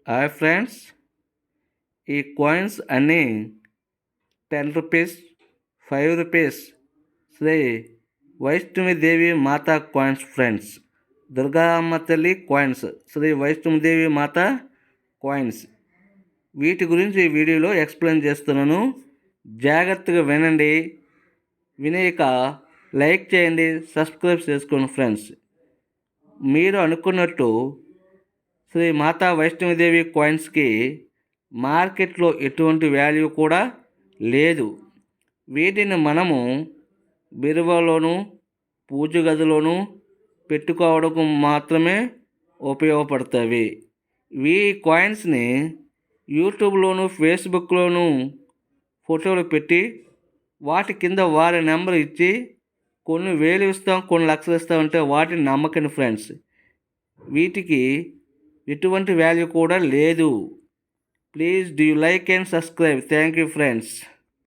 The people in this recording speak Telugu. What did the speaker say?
హాయ్ ఫ్రెండ్స్, ఈ కాయిన్స్ అన్నీ 10 రూపీస్, 5 రూపీస్ శ్రీ వైష్ణవిదేవి మాత కాయిన్స్ ఫ్రెండ్స్. దుర్గా అమ్మ తల్లి కాయిన్స్, శ్రీ వైష్ణవిదేవి మాత కాయిన్స్. వీటి గురించి ఈ వీడియోలో ఎక్స్ప్లెయిన్ చేస్తున్నాను. జాగ్రత్తగా వినండి. వినేక లైక్ చేయండి, సబ్స్క్రైబ్ చేసుకోండి ఫ్రెండ్స్. మీరు అనుకున్నట్టు శ్రీ మాతా వైష్ణవిదేవి కాయిన్స్కి మార్కెట్లో ఎటువంటి వాల్యూ కూడా లేదు. వీటిని మనము బీరువాలోను, పూజ గదిలోను పెట్టుకోవడం మాత్రమే ఉపయోగపడతాయి. ఈ కాయిన్స్ని యూట్యూబ్లోను, ఫేస్బుక్లోను ఫోటోలు పెట్టి వాటి కింద వారి నెంబర్ ఇచ్చి కొన్ని వేలు ఇస్తాం, కొన్ని లక్షలు ఇస్తామంటే వాటిని నమ్మకండి ఫ్రెండ్స్. వీటికి ఎటువంటి వాల్యూ కూడా లేదు. Please do like and subscribe. Thank you friends.